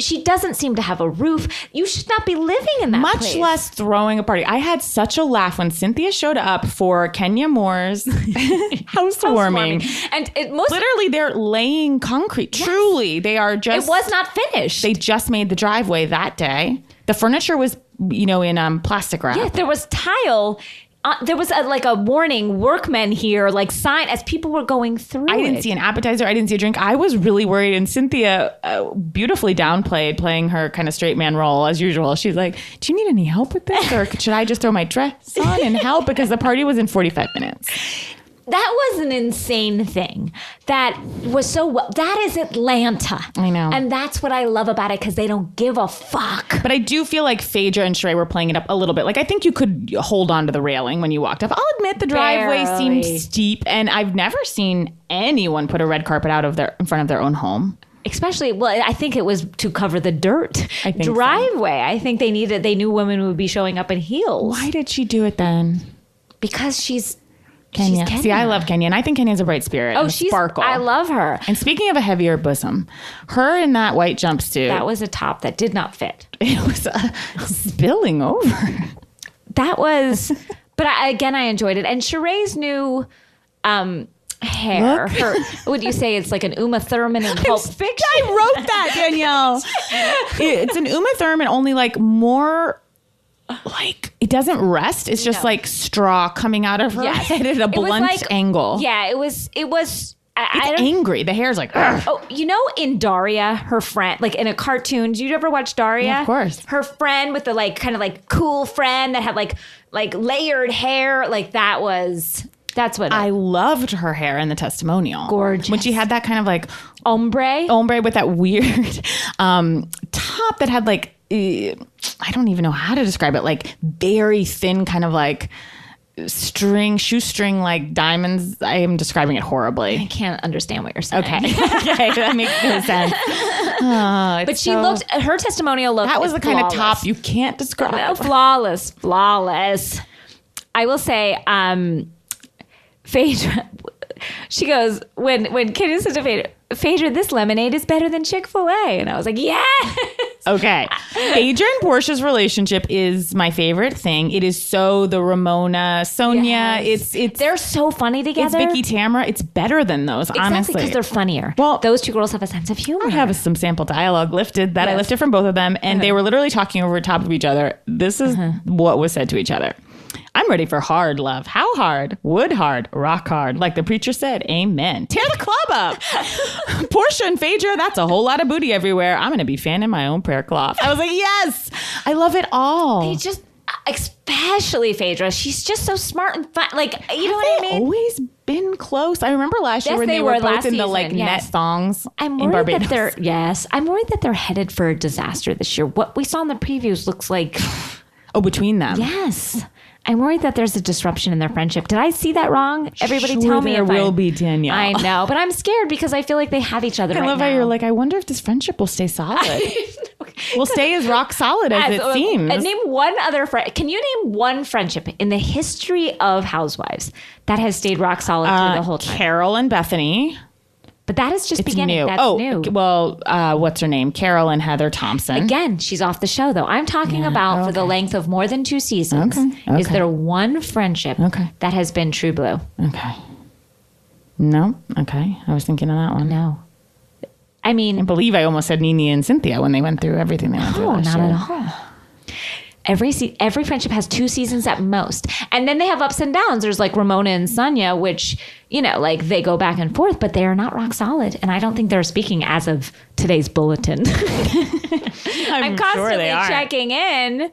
She doesn't seem to have a roof. You should not be living in that place. Much less throwing a party. I had such a laugh when Cynthia showed up for Kenya Moore's housewarming. And literally they're laying concrete. Yes. Truly, they are just... It was not finished. They just made the driveway that day. The furniture was, in plastic wrap. Yeah, there was tile. There was a warning, workmen here, sign as people were going through. I didn't see an appetizer. I didn't see a drink. I was really worried. And Cynthia beautifully downplayed playing her kind of straight man role as usual. She's like, do you need any help with this? Or should I just throw my dress on and help? Because the party was in 45 minutes. That was an insane thing. That was that is Atlanta. I know. And that's what I love about it, because they don't give a fuck. But I do feel like Phaedra and Sheree were playing it up a little bit. I think you could hold on to the railing when you walked up. I'll admit the driveway seemed steep, and I've never seen anyone put a red carpet out in front of their own home. Especially, I think it was to cover the dirt driveway. So. I think they knew women would be showing up in heels. Why did she do it then? Because she's Kenya. See, I love Kenya, and I think Kenya's a bright spirit. Oh, she's sparkle. I love her. And speaking of a heavier bosom, her in that white jumpsuit. That was a top that did not fit. It was spilling over. That was, but I enjoyed it. And Sheree's new hair. Would you say it's like an Uma Thurman in Pulp Fiction? I wrote that, Danielle. It's an Uma Thurman, only more... it doesn't rest. It's just straw coming out of her head at a blunt angle. Yeah, it was. It's angry. The hair's like. Ugh. Oh, in Daria, her friend, in a cartoon. Did you ever watch Daria? Yeah, of course. Her friend with the kind of cool friend that had layered hair. That's what I loved her hair in the testimonial. Gorgeous. When she had that kind of ombre with that weird top that had I don't even know how to describe it. Very thin kind of shoestring diamonds. I am describing it horribly. I can't understand what you're saying. Okay. That makes no sense. But she looked, her testimonial look. That was the kind of top you can't describe. Flawless. I will say, Phaedra, she goes, when Kenya said to Phaedra, this lemonade is better than Chick-fil-A. And I was like, yes. Okay. Phaedra and Portia's relationship is my favorite thing. It is so the Ramona, Sonia. Yes. It's they're so funny together. It's Vicky Tamara. It's better than those, honestly. Because they're funnier. Well, those two girls have a sense of humor. I have some sample dialogue lifted I lifted from both of them. And they were literally talking over top of each other. This is what was said to each other. I'm ready for hard love. How hard? Wood hard. Rock hard. Like the preacher said, amen. Tear the club up. Portia and Phaedra, that's a whole lot of booty everywhere. I'm going to be fanning my own prayer cloth. I was like, yes. I love it all. They just, especially Phaedra, she's just so smart and fun. Like, you know what I mean? Always been close. I remember last year when they were both in the net thongs in Barbados. I'm worried that they're headed for a disaster this year. What we saw in the previews looks like... Oh, between them. Yes. I'm worried that there's a disruption in their friendship. Did I see that wrong? Everybody tell me there will be, Danielle. I know, but I'm scared because I feel like they have each other right now. I love how you're like, I wonder if this friendship will stay solid. Will stay as rock solid as it seems. Name one other friend. Can you name one friendship in the history of Housewives that has stayed rock solid through the whole time? Carol and Bethany. But that is just beginning. New. That's new. Well, what's her name? Carol and Heather Thompson. Again, she's off the show, though. I'm talking about for the length of more than 2 seasons. Okay. Is there one friendship that has been true blue? Okay. No? Okay. I was thinking of that one. No. I mean... I believe I almost said Nene and Cynthia when they went through everything they went through last year. Not at all. Every friendship has 2 seasons at most. And then they have ups and downs. There's like Ramona and Sonia, which, you know, like they go back and forth, but they are not rock solid. And I don't think they're speaking as of today's bulletin. I'm constantly checking in.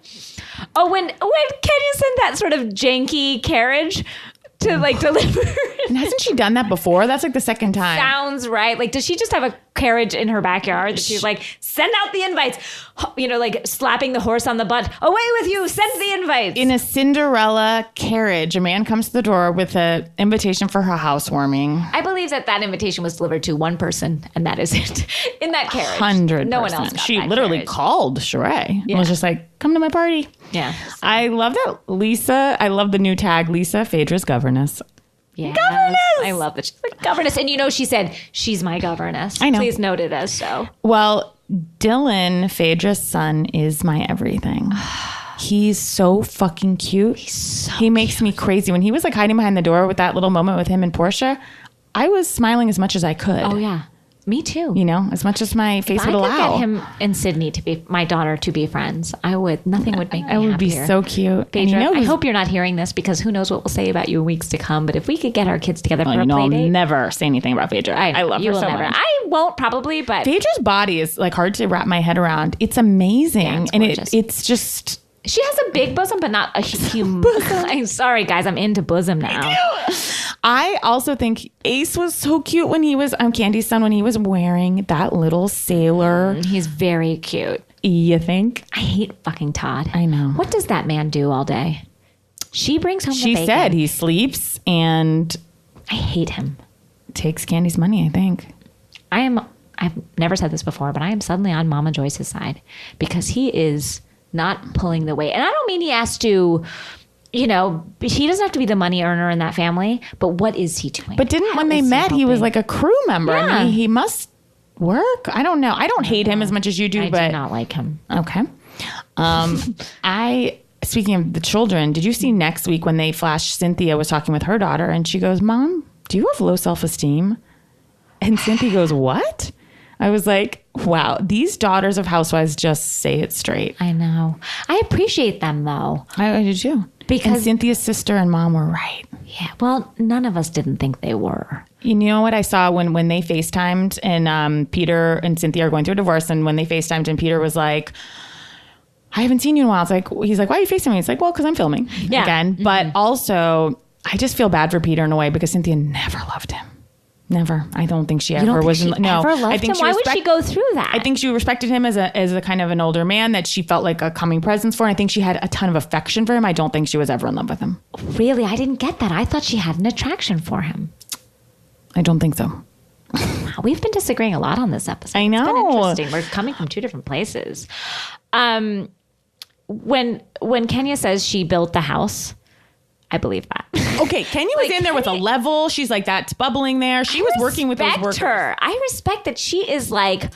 Oh, when Kenya sent that sort of janky carriage to like deliver. And hasn't she done that before? That's like the second time. Sounds right. Like, does she just have a carriage in her backyard that she's like, send out the invites? You know, like slapping the horse on the butt. Away with you. Send the invites. In a Cinderella carriage, a man comes to the door with an invitation for her housewarming. I believe that invitation was delivered to one person, and that is it. In that carriage. 100%. No one else got She that literally carriage. called Sheree. Yeah. And was just like, come to my party. Yeah. I love that Lisa. I love the new tag, Lisa, Phaedra's governess. Yes. Governess! I love that she's like governess. And you know, she said, she's my governess. I know. Please note it as so. Well, Dylan, Phaedra's son, is my everything. He's so fucking cute. He makes me crazy. When he was like hiding behind the door with that little moment with him and Portia, I was smiling as much as I could. Oh, yeah. Me too. You know, as much as my face would allow. If I could get him and Sydney to be my daughter to be friends, I would. Nothing would make me happier. I would be so cute. Phaedra, I hope you're not hearing this because who knows what we'll say about you in weeks to come. But if we could get our kids together for a play date. I'll never say anything about Phaedra. I love her so much. I won't probably, but Phaedra's body is like hard to wrap my head around. It's amazing. Yeah, it's and gorgeous. It's just... She has a big bosom, but not a huge bosom. I'm sorry, guys. I'm into bosom now. I also think Ace was so cute when he was Candy's son, when he was wearing that little sailor. He's very cute. You think? I hate fucking Todd. I know. What does that man do all day? She brings home the bacon. She said he sleeps and... I hate him. Takes Candy's money, I think. I've never said this before, but I am suddenly on Mama Joyce's side because he is not pulling the weight. And I don't mean he has to... You know, he doesn't have to be the money earner in that family, but what is he doing? But when they met, he was like a crew member. Yeah. I mean, he must work. I don't know. I don't hate him as much as you do, but I do not like him. Okay. Speaking of the children, did you see next week when they flashed Cynthia was talking with her daughter and she goes, Mom, do you have low self-esteem? And Cynthia goes, what? I was like, wow, these daughters of housewives just say it straight. I know. I appreciate them, though. I do too. Because Cynthia's sister and mom were right. Yeah, well, none of us didn't think they were. You know what I saw when they FaceTimed and Peter and Cynthia are going through a divorce, and when they FaceTimed and Peter was like, I haven't seen you in a while. It's like, he's like, why are you FaceTiming me? It's like, well, because I'm filming again. Mm-hmm. But also, I just feel bad for Peter in a way because Cynthia never loved him. Never. I don't think she ever was. Ever loved him? Why would she go through that? I think she respected him as a kind of an older man that she felt like a coming presence for. And I think she had a ton of affection for him. I don't think she was ever in love with him. Really? I didn't get that. I thought she had an attraction for him. I don't think so. We've been disagreeing a lot on this episode. I know. It's been interesting. We're coming from 2 different places. When Kenya says she built the house, I believe that. Okay, Kenya was in there with a level. She's like, that's bubbling there. She was working with those workers. I respect that she is like,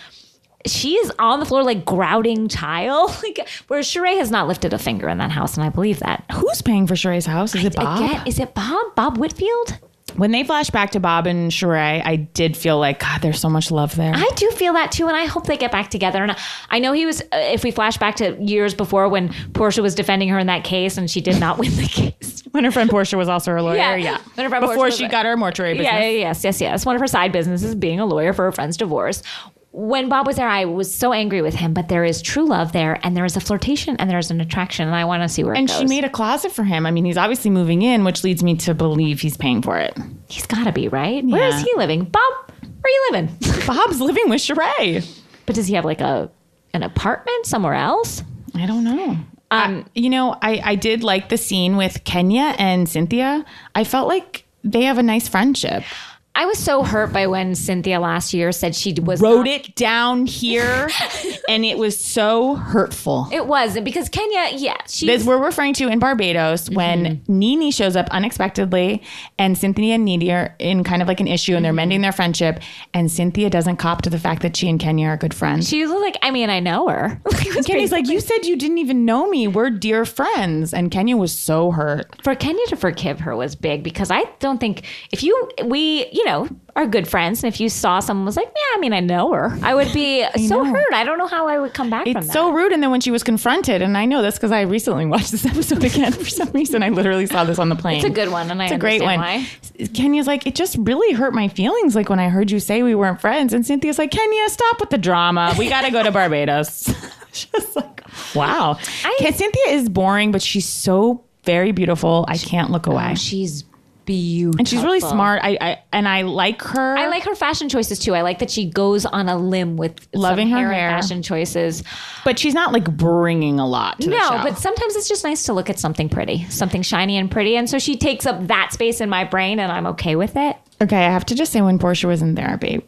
she is on the floor like grouting tile. Like, whereas Sheree has not lifted a finger in that house, and I believe that. Who's paying for Sheree's house? Is it Bob? Again, is it Bob? Bob Whitfield? When they flash back to Bob and Sheree, I did feel like, God, there's so much love there. I do feel that too, and I hope they get back together. And I know he was, if we flash back to years before when Portia was defending her in that case and she did not win the case. When her friend Portia was also her lawyer. Yeah. When her friend Before she got her mortuary business. Yes. One of her side businesses being a lawyer for her friend's divorce. When Bob was there, I was so angry with him, but there is true love there, and there is a flirtation, and there's an attraction, and I want to see where it goes. And she made a closet for him. I mean, he's obviously moving in, which leads me to believe he's paying for it. He's got to be, right? Yeah. Where is he living? Bob, where are you living? Bob's living with Sheree. But does he have like an apartment somewhere else? I don't know. I did like the scene with Kenya and Cynthia. I felt like they have a nice friendship. I was so hurt by when Cynthia last year said she wrote it down here, and it was so hurtful. It was, because Kenya, we're referring to in Barbados when Nene shows up unexpectedly, and Cynthia and Nene are in kind of like an issue, and they're mending their friendship, and Cynthia doesn't cop to the fact that she and Kenya are good friends. She was like, I mean, I know her. Kenya's like, you said you didn't even know me. We're dear friends. And Kenya was so hurt. For Kenya to forgive her was big, because I don't think we are good friends. And if you saw someone was like, yeah, I mean, I know her, I would be hurt. I don't know how I would come back from that. It's so rude. And then when she was confronted, and I know this because I recently watched this episode again for some reason. I literally saw this on the plane. It's a good one. And it's a great one. Why. Kenya's like, it just really hurt my feelings. Like when I heard you say we weren't friends. And Cynthia's like, Kenya, stop with the drama. We got to go to Barbados. Just like, wow. Cynthia is boring, but she's so very beautiful. I can't look away. She's beautiful. And she's really smart. I like her. I like her fashion choices too. I like that she goes on a limb with loving her hair fashion choices. But she's not like bringing a lot to the show. No, but sometimes it's just nice to look at something pretty, something shiny and pretty. And so she takes up that space in my brain, and I'm okay with it. Okay, I have to just say, when Portia was in therapy,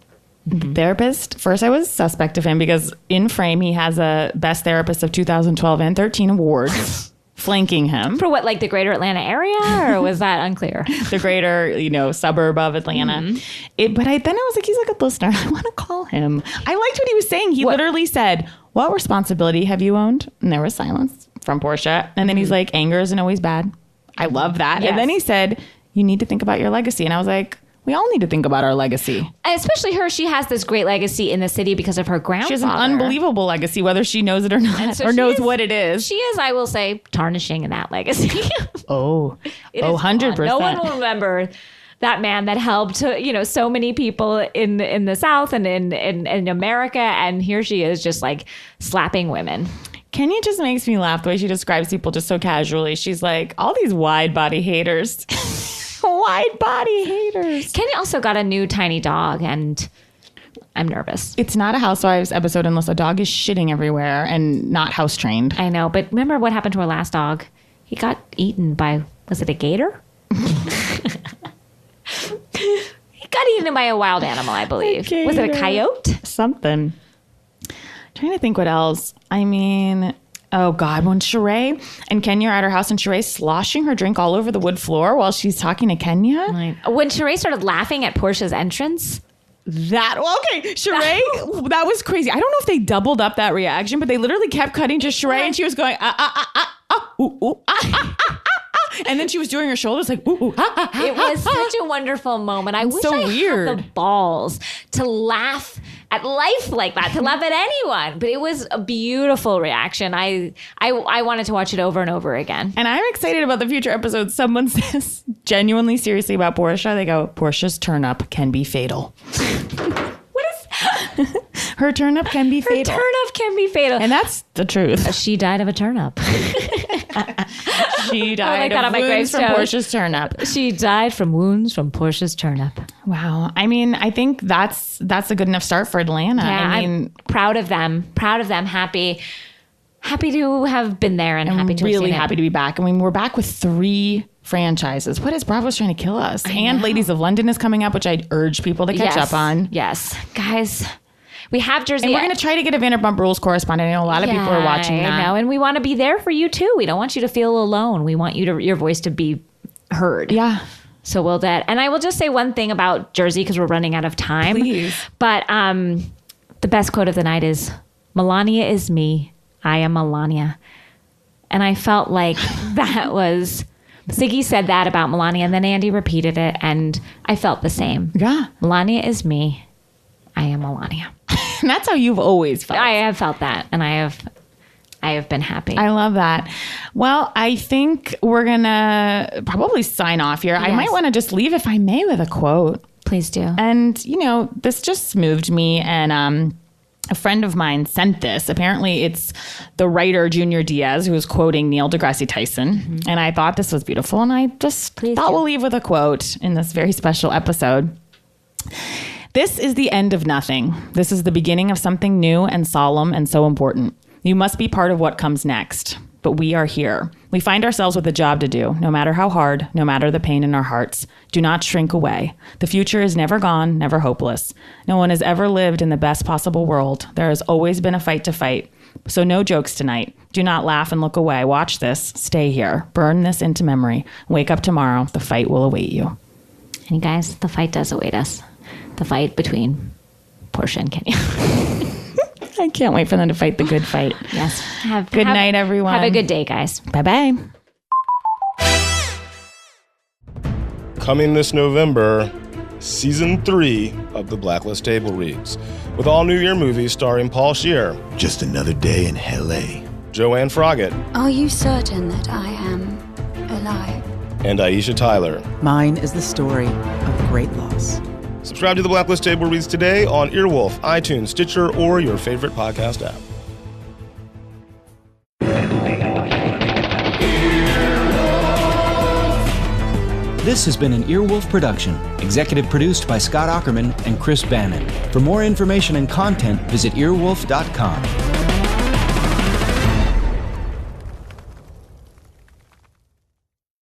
therapist, first I was suspect of him because in frame he has a Best Therapist of 2012 and 13 awards. Flanking him. For what, like the greater Atlanta area, or was that unclear? The greater, suburb of Atlanta. But I was like, he's a good listener. I want to call him. I liked what he was saying. He literally said, what responsibility have you owned? And there was silence from Portia. And then he's like, anger isn't always bad. I love that. Yes. And then he said, you need to think about your legacy. And I was like, we all need to think about our legacy. And especially her. She has this great legacy in the city because of her grandfather. She has an unbelievable legacy, whether she knows it or not, or knows what it is. She is, I will say, tarnishing in that legacy. 100%. No one will remember that man that helped, so many people in the South and in America. And here she is just like slapping women. Kenya just makes me laugh the way she describes people just so casually. She's like, all these wide body haters. Wide body haters. Kenya also got a new tiny dog, and I'm nervous. It's not a Housewives episode unless a dog is shitting everywhere and not house trained. I know, but remember what happened to our last dog? He got eaten by, was it a gator? He got eaten by a wild animal, I believe. Was it a coyote? Something. Trying to think what else. I mean, oh God, when Sheree and Kenya are at her house and Sheree's sloshing her drink all over the wood floor while she's talking to Kenya. When Sheree started laughing at Portia's entrance. Sheree, that was crazy. I don't know if they doubled up that reaction, but they literally kept cutting to Sheree and she was going, ooh, ooh, and then she was doing her shoulders like, ooh, ooh, It was such a wonderful moment. I wish I had the balls to laugh at life like that, to laugh at anyone. But it was a beautiful reaction. I wanted to watch it over and over again. And I'm excited about the future episodes. Someone says genuinely seriously about Portia. They go, Portia's turn up can be fatal. Her turn up can be fatal. Her turn up can be fatal. And that's the truth. She died of a turn up. She died of wounds from Portia's turn up. She died from wounds from Portia's turn up. Wow. I mean, I think that's a good enough start for Atlanta. Yeah, I'm proud of them. Happy to have been there and happy to really happy to be back. I mean, we're back with 3 franchises. What is Bravo's trying to kill us? And Ladies of London is coming up, which I'd urge people to catch up on. Yes. Guys, we have Jersey. And we're going to try to get a Vanderpump Rules correspondent. I know a lot of people are watching that. I know, and we want to be there for you too. We don't want you to feel alone. We want your voice to be heard. Yeah. So we'll that. And I will just say one thing about Jersey because we're running out of time. Please. But the best quote of the night is, Melania is me. I am Melania. And I felt like that was... Ziggy said that about Melania, and then Andy repeated it, and I felt the same. Yeah. Melania is me. I am Melania. And that's how you've always felt. I have felt that, and I I have been happy. I love that. Well, I think we're going to probably sign off here. Yes. I might want to just leave, if I may, with a quote. Please do. And, this just moved me. And a friend of mine sent this. Apparently, it's the writer Junior Diaz who was quoting Neil deGrasse Tyson. Mm-hmm. And I thought this was beautiful. And I just thought we'll leave with a quote in this very special episode. This is the end of nothing. This is the beginning of something new and solemn and so important. You must be part of what comes next. But we are here. We find ourselves with a job to do, no matter how hard, no matter the pain in our hearts. Do not shrink away. The future is never gone, never hopeless. No one has ever lived in the best possible world. There has always been a fight to fight. So no jokes tonight. Do not laugh and look away. Watch this. Stay here. Burn this into memory. Wake up tomorrow. The fight will await you. And guys, the fight does await us. The fight between Portia and Kenny. I can't wait for them to fight the good fight. Yes. Good night, everyone. Have a good day, guys. Bye-bye. Coming this November, Season 3 of The Blacklist Table Reads, with all New Year movies starring Paul Scheer. Just Another Day in L.A. Joanne Froggatt. Are you certain that I am alive? And Aisha Tyler. Mine is the story of great loss. Subscribe to The Blacklist Table Reads today on Earwolf, iTunes, Stitcher, or your favorite podcast app. This has been an Earwolf production, executive produced by Scott Aukerman and Chris Bannon. For more information and content, visit earwolf.com.